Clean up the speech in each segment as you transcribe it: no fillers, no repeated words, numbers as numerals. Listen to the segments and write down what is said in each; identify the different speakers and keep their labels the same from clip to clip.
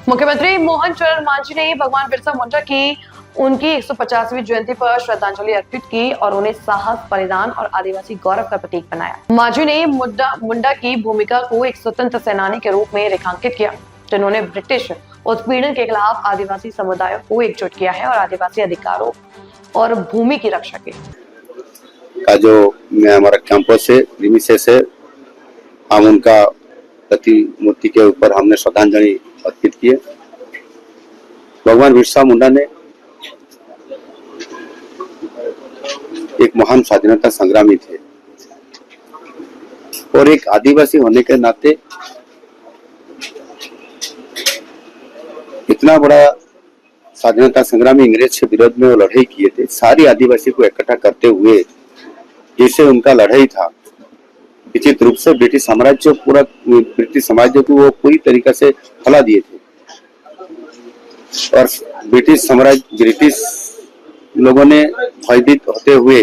Speaker 1: मुख्यमंत्री मोहन चरण मांझी ने भगवान बिरसा मुंडा की उनकी 150वीं जयंती पर श्रद्धांजलि अर्पित की और उन्हें साहस, बलिदान और आदिवासी गौरव का प्रतीक बनाया। मांझी ने मुंडा की भूमिका को एक स्वतंत्र सेनानी के रूप में रेखांकित किया, जिन्होंने ब्रिटिश उत्पीड़न के खिलाफ आदिवासी समुदायों को एकजुट किया है और आदिवासी अधिकारों और भूमि की रक्षा की।
Speaker 2: जो हमारा कैंपस है रिमिसेस है, हम उनका प्रतिमूर्ति के ऊपर हमने श्रद्धांजलि अर्पित किए। भगवान बिरसा मुंडा ने एक महान स्वाधीनता संग्रामी थे और एक आदिवासी होने के नाते इतना बड़ा स्वाधीनता संग्रामी इंग्रेज के विरोध में वो लड़ाई किए थे, सारी आदिवासी को इकट्ठा करते हुए जिससे उनका लड़ाई था। निश्चित रूप से ब्रिटिश साम्राज्य को वो पूरी तरीके से फैला दिए थे और ब्रिटिश लोगों ने भयभीत होते हुए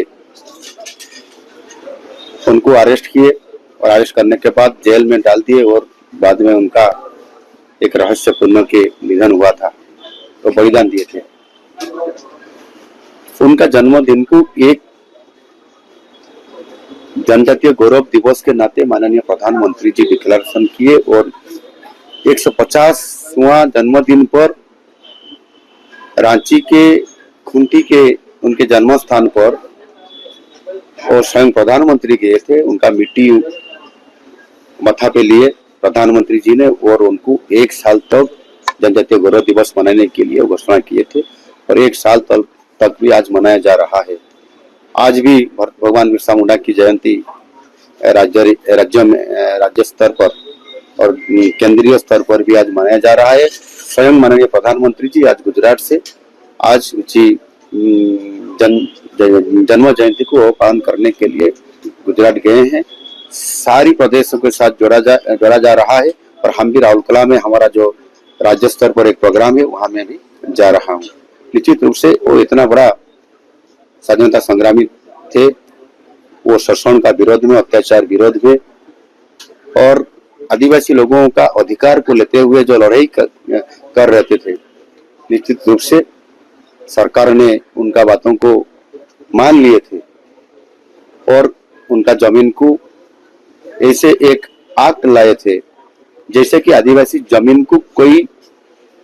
Speaker 2: उनको अरेस्ट किए और अरेस्ट करने के बाद जेल में डाल दिए और बाद में उनका एक रहस्यपूर्ण के निधन हुआ था, तो बलिदान दिए थे। उनका जन्मदिन को एक जनजातीय गौरव दिवस के नाते माननीय प्रधानमंत्री जी डिक्लेरेशन किए और 150वां जन्मदिन पर रांची के खूंटी के उनके जन्म स्थान पर और स्वयं प्रधानमंत्री गए थे, उनका मिट्टी मथा पे लिए प्रधानमंत्री जी ने और उनको 1 साल तक जनजातीय गौरव दिवस मनाने के लिए घोषणा किए थे और 1 साल तक भी आज मनाया जा रहा है। आज भी भगवान बिरसा मुंडा की जयंती राज्य स्तर पर और केंद्रीय स्तर पर भी आज मनाया जा रहा है। स्वयं माननीय प्रधानमंत्री जी आज गुजरात से आज उनकी जन्म जयंती को पालन करने के लिए गुजरात गए हैं। सारी प्रदेशों के साथ जोड़ा जा रहा है और हम भी राउरकेला में हमारा जो राज्य स्तर पर एक प्रोग्राम है वहां में भी जा रहा हूँ। निश्चित रूप से वो इतना बड़ा स्वाधीनता संग्रामी थे, वो शोषण का विरोध में, अत्याचार विरोध में और आदिवासी लोगों का अधिकार को लेते हुए जो लड़ाई कर रहे थे। निश्चित रूप से सरकार ने उनका बातों को मान लिए थे और उनका जमीन को ऐसे एक एक्ट लाए थे जैसे कि आदिवासी जमीन को कोई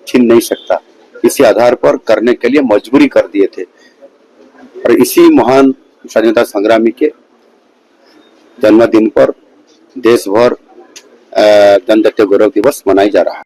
Speaker 2: छीन नहीं सकता, इसी आधार पर करने के लिए मजबूरी कर दिए थे और इसी महान स्वाधीनता संग्रामी के जन्मदिन पर देश भर जनजातीय गौरव दिवस मनाया जा रहा है।